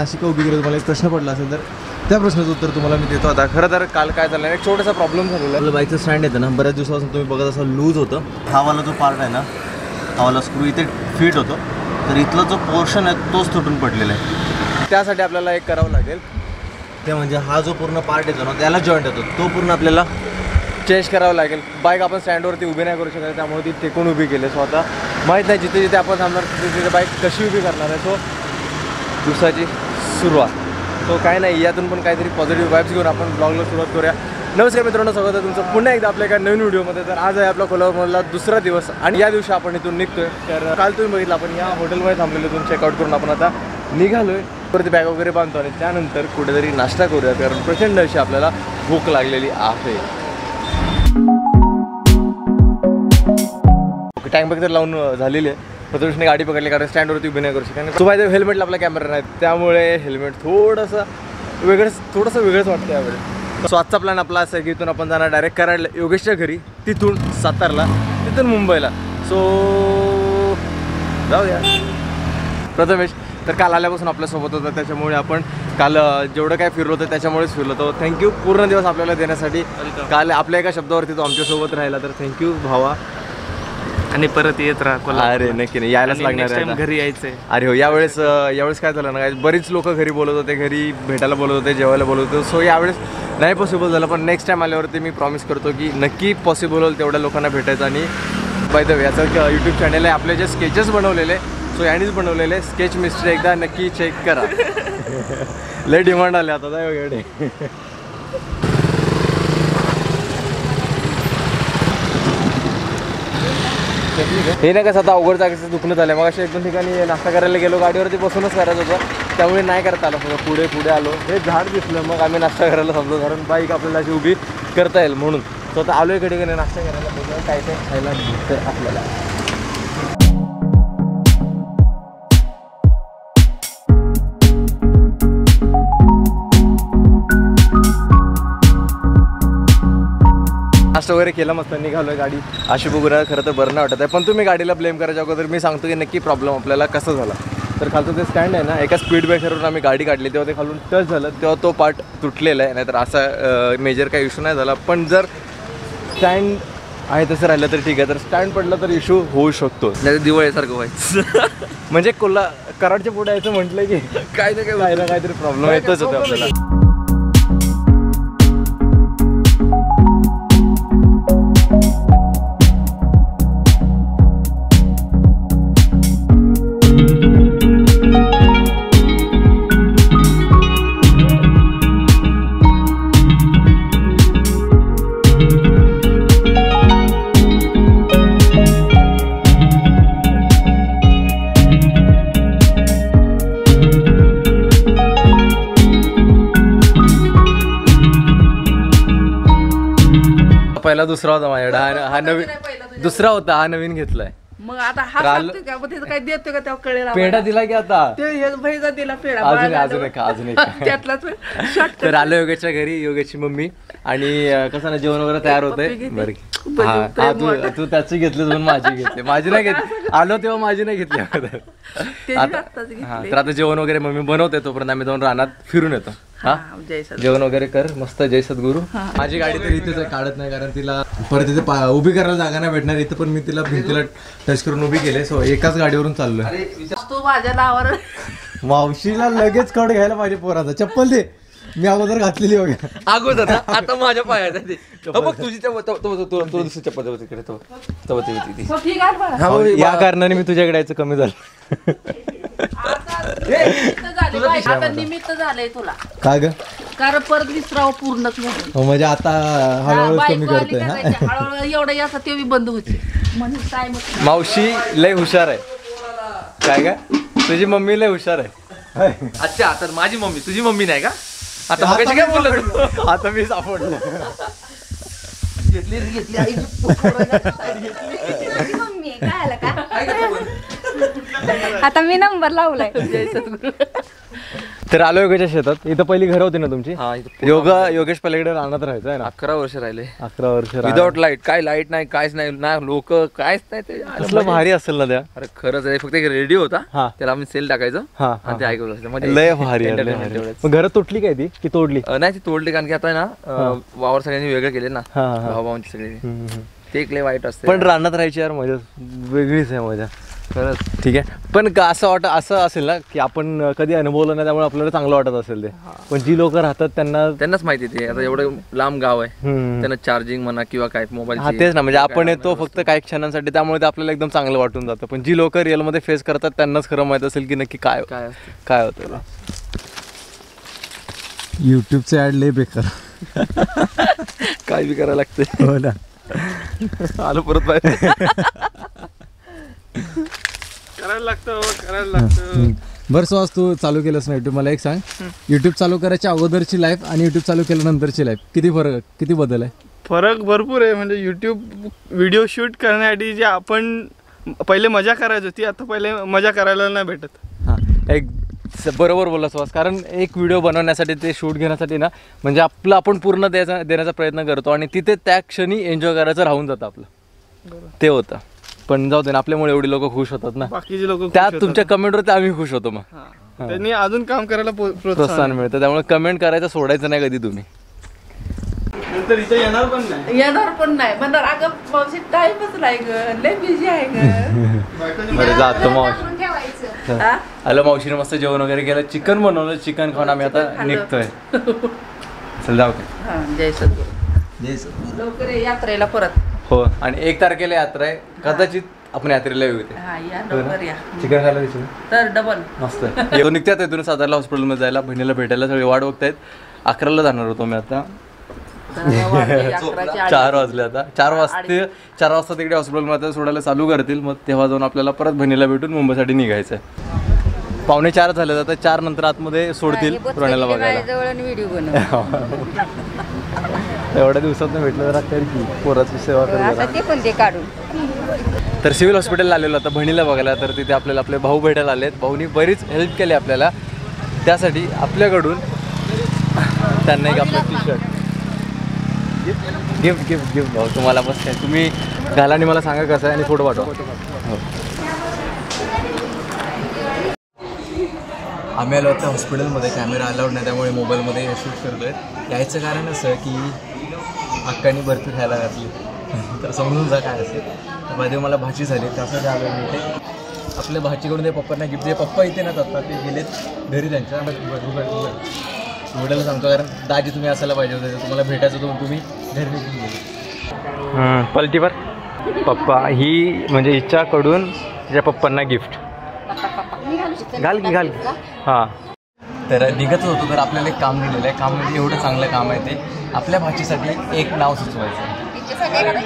अशी का उभी केली, तुम्हाला एक प्रश्न पडला असेल तर त्या प्रश्नाचं उत्तर तुम्हाला मी देतो आता. खरं तर काल काय झालं, एक छोटासा प्रॉब्लेम झालेला आहे. आपलं बाईकचं स्टँड येतं ना, बऱ्याच दिवसापासून तुम्ही बघत असाल लूज होतं. हा वाला जो पार्ट आहे ना, हा वाला स्क्रू इथे फिट होतो, तर इथला जो पोर्शन आहे तोच तुटून पडलेला आहे. त्यासाठी आपल्याला एक करावं लागेल, ते म्हणजे हा जो पूर्ण पार्ट येतो ना त्याला जॉईंट येतो, तो पूर्ण आपल्याला चेंज करावं लागेल. बाईक आपण स्टँडवरती उभी नाही करू शकत, त्यामुळे ती टेकून उभी केली. सो आता माहीत नाही जिथे जिथे आपण थांबणार तिथे बाईक कशी उभी करणार आहे. सो दिवसाची सुरुवात, सो काय नाही, यातून पण काहीतरी पॉझिटिव्ह वाईब्स घेऊन आपण ब्लॉगला सुरुवात करूया. नमस्कार मित्रांनो, स्वागत आहे तुमचं पुन्हा एकदा आपल्या एका नवीन व्हिडिओमध्ये. तर आज आहे आपला कोल्हापूरमधला दुसरा दिवस आणि या दिवशी आपण इथून निघतोय. तर काल तुम्ही बघितलं आपण या हॉटेलमध्ये थांबलेलो, इथून चेकआउट करून आपण आता निघालोय. परत बॅग वगैरे बांधतो आणि त्यानंतर कुठेतरी नाश्ता करूया, कारण प्रचंड अशी आपल्याला भूक लागलेली आहे. टँक बॅग तर लावून झालेली आहे. प्रथमेशने गाडी पकडली कारण स्टँडवरती उभी नाही करू शकत. तो पाहिजे हेल्मेटला आपला कॅमेरा नाही, त्यामुळे हेल्मेट थोडंसं वेगळंच वाटतं यावेळी. सो आजचा प्लॅन आपला असा आहे की इथून आपण जाणार डायरेक्ट कराडला योगेशच्या घरी, तिथून सातारला, तिथून मुंबईला. सो जाऊया. प्रथमेश तर काल आल्यापासून आपल्यासोबत होता, त्याच्यामुळे आपण काल जेवढं काय फिरलो होतं त्याच्यामुळेच फिरलो होतो. थँक्यू पूर्ण दिवस आपल्याला देण्यासाठी. काल आपल्या एका शब्दावरती तो आमच्यासोबत राहिला, तर थँक्यू भावा. आणि परत येत राहा कोल्हापूर. अरे नक्की नाही, यायलाच लागणार आहे. घरी यायचंय. अरे हो, यावेळेस काय झालं ना, बरीच लोक घरी बोलत होते, घरी भेटायला बोलत होते, जेवायला बोलत होते. सो यावेळेस नाही पॉसिबल झालं, पण नेक्स्ट टाईम आल्यावरती मी प्रॉमिस करतो की नक्की पॉसिबल होईल तेवढ्या लोकांना भेटायचं. आणि बाय द वे याचं यूट्यूब चॅनल आहे, आपले जे स्केचेस बनवलेले, सो यानेच बनवलेले स्केच मिस्ट्री, एकदा नक्की चेक करा. लय डिमांड आले आता वगैरे. हे नाही कसं आता अवघड जागेचं दुखणं झालं. मग अशा 1-2 ठिकाणी नाश्ता करायला गेलो, गाडीवरती बसूनच करायचं होतं, त्यामुळे नाही करता आलं. सगळं पुढे आलो, हे झाड दिसलं, मग आम्ही नाश्ता करायला थांबलो, कारण बाईक आपल्याला अशी उभी करता येईल म्हणून. सो आता आलो इकडे नाश्ता करायला, बघूया काय काय खायला भेटतं आपल्याला. नाश्ता वगैरे केला, मस्त निघालोय. गाडी अशी बघूया खरं तर बरं नाही वाटत आहे, पण तुम्ही गाडीला ब्लेम करायच्या अगोदर मी सांगतो की नक्की प्रॉब्लेम आपल्याला कसं झाला. तर खालचं ते स्टँड आहे ना, एका स्पीड ब्रेकरवरून आम्ही गाडी काढली, तेव्हा ते खालून टच झालं, तेव्हा तो पार्ट तुटलेला आहे. नाहीतर असा मेजर काही इश्यू नाही झाला. पण जर स्टँड आहे तसं राहिलं तर ठीक आहे, तर स्टँड पडलं तर इश्यू होऊ शकतो. दिवाळीसारखं व्हायचं. म्हणजे कराडच्या पुढे यायचं म्हटलं की काय ना काहीतरी प्रॉब्लेम येतच होतं आपल्याला. पहिला दुसरा होता माझ्याकडे, हा नवीन दुसरा होता, हा नवीन घेतलाय. मग आता हा सांगतोय का, मग काय देतोय का, तेव्हा कळेल. पेढा दिला की आता ते भाईचा दिला पेढा, अजून एक त्यातलाच शॉर्ट. तर आलो योगेशच्या घरी, योगेशची मम्मी, आणि कसं ना जेवण वगैरे तयार होतंय. बरं तू त्याची घेतली, म्हणून माझी घेतली. माझी नाही घेतली, आलो तेव्हा माझी नाही घेतली. तर आता जेवण वगैरे मम्मी बनवते, तोपर्यंत आम्ही जाऊन रानात फिरून येतो. हा जेवण वगैरे कर मस्त. जय सद्गुरू. माझी गाडी तर इथेच काढत नाही, कारण तिला परत इथे उभी करायला जागा नाही भेटणार. इथं पण मी तिला भिंतीला टच करून उभी केले. सो एकाच गाडीवरून चाललोय. तू माझ्या नावावर मावशीला लगेच कड घ्यायला पाहिजे पोराचा. चप्पल दे, मी अगोदर घातलेली वगैरे अगोदर, आता माझ्या पायात बघ तुझी चप्पल तिकडे. या कारणाने मी तुझ्याकडे यायचं कमी झालं. आता निमित्त झालंय तुला. काय ग? कारण परत विसरावं पूर्णच म्हणून. म्हणजे आता हळूहळू कमी करतोय. हळूहळू एवढं याचा ते बंद होते म्हणून काय. मावशी लय हुशार आहे. काय का, तुझी मम्मी लय हुशार आहे. अच्छा, तर माझी मम्मी तुझी मम्मी नाही का? आता मगाशी काय बोललो, आता मी सापडलो. आता मी नंबर लावलाय. तर आलो योगेशच्या शेतात. इथं पहिली घर होती ना तुमची? हा इथं योगेश पलीकडे राहण्यात राहायचं आहे ना? 11 वर्ष राहिले 11 वर्ष. Without light. काय लाईट नाही, काहीच नाही ना, लोक काहीच नाही. ते असलं भारी असेल ना त्या. अरे खरंच आहे. फक्त एक रेडिओ होता, हा. त्याला आम्ही सेल टाकायचं हा आणि ते ऐकवलं. लय भारी आहे, लय भारी. मग घरात तुटली काय ती की तोडली? नाही ती तोडली, कारण की आता आहे ना वावर सगळ्यांनी वेगळे केले ना, हा, हा. भावाभावांची सगळी. ते एक लय वाईट असते. पण रानात राहायची यार मजा वेगळीच आहे मजा. खरंच. ठीक आहे. पण असं असेल ना की आपण कधी अनुभवलं नाही त्यामुळे आपल्याला चांगलं वाटत असेल ते. पण जी लोक राहतात त्यांनाच माहिती ते. आता एवढं लांब गाव आहे, त्यांना चार्जिंग म्हणा किंवा काय मोबाईल. हा तेच ना, म्हणजे आपण येतो फक्त काही क्षणांसाठी, त्यामुळे ते आपल्याला एकदम चांगलं वाटून जातं. पण जी लोक रिअल मध्ये फेस करतात त्यांनाच खरं माहित असेल की नक्की काय होतं. युट्यूबचे ऍड लय बेकार. काय बी करायला लागते. हो ना. आलो परत बाहेर. करायला लागतं. बरं सो आज तू चालू केलंस ना युट्यूब, मला एक सांग, युट्यूब चालू करायच्या अगोदरची लाईफ आणि युट्यूब चालू केल्यानंतरची लाईफ किती बदल आहे? फरक भरपूर आहे. म्हणजे यूट्यूब व्हिडिओ शूट करण्यासाठी जे आपण पहिले मजा करायचो ती आता पहिले मजा करायला नाही भेटत. हां, एक बरोबर बोलला सुहास. कारण एक व्हिडिओ बनवण्यासाठी ते शूट घेण्यासाठी ना, म्हणजे आपण पूर्ण देण्याचा प्रयत्न करतो आणि तिथे त्या क्षणी एन्जॉय करायचं राहून जातं आपलं. ते होतं. पण जाऊ दे ना, आपल्यामुळे एवढी लोक खुश होतात ना, बाकीचे लोक त्यात तुमच्या कमेंटवरती आम्ही खुश होतो. मग त्यांनी अजून काम करायला प्रोत्साहन मिळतं. त्यामुळे कमेंट करायचं सोडायचं नाही कधी तुम्ही. नंतर इथे येणार पण नाही. म्हणणार अगं मावशी टाईमच नाही ग, लय बिझी आहे ग. बरं जातो मावशी. आलं मावशीने मस्त जेवण वगैरे केलं, चिकन बनवलं, चिकन खाऊन आम्ही आता निघतोय. चल जाऊ का. जय सद्गुरू. लवकर यात्रेला परत. हो, आणि 1 तारखेला यात्रा आहे. कदाचित आपण यात्रेला येऊ ते. चिकन खायला दिसू तर डबल मस्त. येऊन निघतात इथून सातारला हॉस्पिटलमध्ये जायला, बहिणीला भेटायला सगळे वाट बघतायत. 11ला जाणार होतो मी आता. 4 वाजले आता. 4 वाजता तिकडे हॉस्पिटलमध्ये सोडायला चालू करतील. मग तेव्हा जाऊन आपल्याला परत बहिणीला भेटून मुंबईसाठी निघायचं आहे. 3:45 झाले, आता 4 नंतर आतमध्ये सोडतील रोण्याला बघायला. एवढ्या दिवसात भेटलं जरा कर की पोराची सेवा कर. तर सिव्हिल हॉस्पिटलला आलेलो आता बहिणीला बघायला. तर तिथे आपल्याला आपले भाऊ भेटायला आलेत. भाऊनी बरीच हेल्प केली आपल्याला, त्यासाठी आपल्याकडून त्यांना एक आपलं टी-शर्ट गिफ्ट भाऊ तुम्हाला. बस काय तुम्ही घाला आणि मला सांगा कसं आहे आणि फोटो पाठवा. आम्ही आलो आता हॉस्पिटलमध्ये. कॅमेरा अलाउड नाही त्यामुळे मोबाईलमध्ये शूट करतो आहे. यायचं कारण असं की अक्कानी बर्फी खायला घातली, तर समजून जा काय असेल. मध्ये मला भाची झाली, त्यासाठी आलो मी इथे. आपल्या भाचीकडून ते पप्पांना गिफ्ट. जे पप्पा इथे ना आता ते गेलेत घरी त्यांच्या. व्हिडिओला सांगतो कारण दाजी तुम्ही असायला पाहिजे होते, तुम्हाला भेटायचं होतं, तुम्ही घरी निघून गेले. पलटीवर पप्पा ही म्हणजे हिच्याकडून तिच्या पप्पांना गिफ्ट. घाल की. हां, तर निघत होतो. तर आपल्याला एक काम दिलेलं आहे. काम म्हणजे एवढं चांगलं काम आहे ते. आपल्या भाषेसाठी एक नाव सुचवायचं.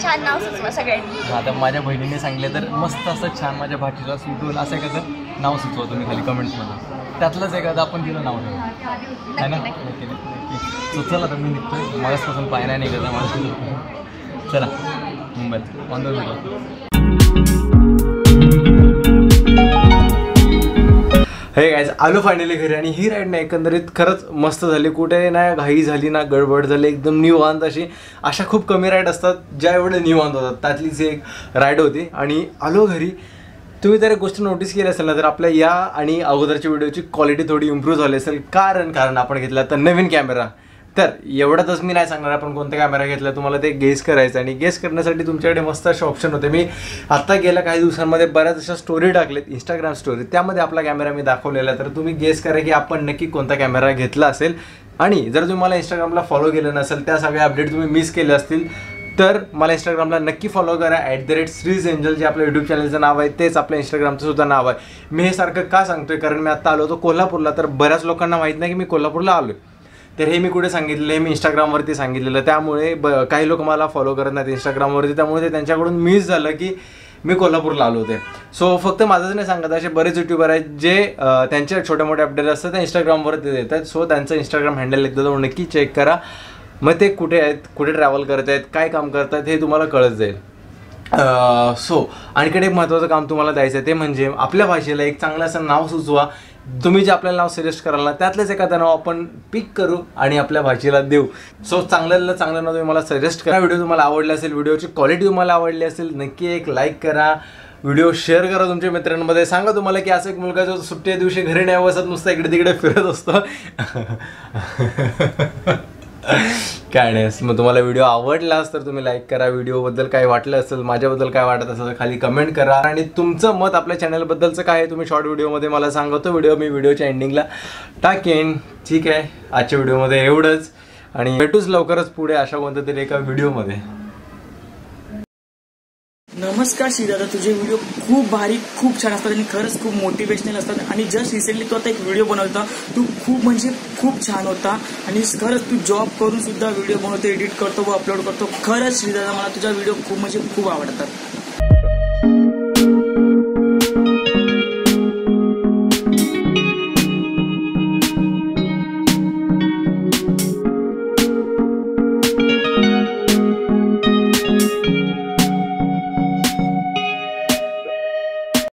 छान नाव सुचवा सगळ्यांनी. आता माझ्या बहिणीने सांगितलं तर मस्त असं छान माझ्या भाषेला सुचवलं असं एखादं नाव सुचवा तुम्ही खाली कमेंट्समध्ये. त्यातलंच एखादं आपण तिला नाव ठेवू आहे ना. सुचवलं तर मी निघतोय. मलाचपासून पाय नाही निघत मला. चला मुंबईत ऑन द व्हिडिओ. हे गाईज आलो फायनली घरी. आणि ही राईड ना एकंदरीत खरंच मस्त झाली. कुठे ना घाई झाली ना गडबड झाली, एकदम निवांत अशी. अशा खूप कमी राईड असतात ज्या एवढे निवांत होतात, त्यातलीच एक राईड होती. आणि आलो घरी. तुम्ही तर एक गोष्ट नोटीस केली असेल ना, तर आपल्या या आणि अगोदरच्या व्हिडिओची क्वालिटी थोडी इम्प्रूव्ह झाली असेल. कारण आपण घेतला तर नवीन कॅमेरा. तर एवढ्यातच मी नाही सांगणार आपण कोणता कॅमेरा घेतला, तुम्हाला ते गेस करायचं. आणि गेस करण्यासाठी तुमच्याकडे मस्त असे ऑप्शन होते. मी आत्ता गेल्या काही दिवसांमध्ये बऱ्याच अशा स्टोरी टाकलेत, इंस्टाग्राम स्टोरी, त्यामध्ये आपला कॅमेरा मी दाखवलेला आहे. तर तुम्ही गेस करा की आपण नक्की कोणता कॅमेरा घेतला असेल. आणि जर तुम्ही मला इंस्टाग्रामला फॉलो केलं नसेल, त्या सगळ्या अपडेट तुम्ही मिस केले असतील, तर मला इंस्टाग्रामला नक्की फॉलो करा. @श्रीज एंजल जे आपलं यूट्यूब चॅनलचं नाव आहे तेच आपल्या इंस्टाग्रामचं सुद्धा नाव आहे. मी हे सारखं का सांगतोय, कारण मी आत्ता आलो होतो कोल्हापूरला. तर बऱ्याच लोकांना माहीत नाही की मी कोल्हापूरला आलो आहे. तर हे मी कुठे सांगितलेलं, हे मी इंस्टाग्रामवरती सांगितलेलं. त्यामुळे काही लोक मला फॉलो करत नाहीत इंस्टाग्रामवरती, त्यामुळे ते त्यांच्याकडून मिस झालं की मी कोल्हापूरला आलो होते. सो फक्त माझंच नाही सांगत, असे बरेच यूट्यूबर आहेत जे त्यांचे छोटे मोठे अपडेट असतात ते इंस्टाग्रामवरती देतात. सो त्यांचं इंस्टाग्राम हँडल एकदा जाऊन नक्की चेक करा. मग ते कुठे आहेत, कुठे ट्रॅव्हल करत आहेत, काय काम करत आहेत हे तुम्हाला कळत जाईल. सो आणखीन एक महत्त्वाचं काम तुम्हाला द्यायचं आहे, ते म्हणजे आपल्या भाषेला एक चांगलं असं नाव सुचवा तुम्ही जे आपल्याला नाव सजेस्ट कराल ना त्यातलेच एखादं नाव आपण पिक करू आणि आपल्या भाषेला देऊ. सो चांगल्याला चांगलं नाव तुम्ही मला सजेस्ट करा. व्हिडिओ तुम्हाला आवडला असेल, व्हिडिओची क्वालिटी तुम्हाला आवडली असेल, नक्की एक लाईक करा, व्हिडिओ शेअर करा तुमच्या मित्रांमध्ये. सांगा तुम्हाला की असं एक मुलगा जो सुट्टीच्या दिवशी घरी नाही बसत, नुसतं इकडे तिकडे फिरत असतो. काय नाही. मग तुम्हाला व्हिडिओ आवडलाच तर तुम्ही लाईक करा. व्हिडिओबद्दल काय वाटलं असेल, माझ्याबद्दल काय वाटत असेल तर खाली कमेंट करा. आणि तुमचं मत आपल्या चॅनलबद्दलचं काय आहे तुम्ही शॉर्ट व्हिडिओमध्ये मला सांगा. तो व्हिडिओ मी व्हिडिओच्या एंडिंगला टाकेन. ठीक आहे, आजच्या व्हिडिओमध्ये एवढंच आणि भेटूच लवकरच पुढे अशा कोणत्या तरी एका व्हिडिओमध्ये. नमस्कार श्रीदादा, तुझे व्हिडिओ खूप भारी, खूप छान असतात आणि खरंच खूप मोटिवेशनल असतात. आणि जस्ट रिसेंटली तू आता एक व्हिडिओ बनवता, तू खूप म्हणजे खूप छान होता. आणि खरंच तू जॉब करून सुद्धा व्हिडिओ बनवतो, एडिट करतो व अपलोड करतो. खरंच श्रीदादा मला तुझा व्हिडिओ खूप म्हणजे खूप आवडतात.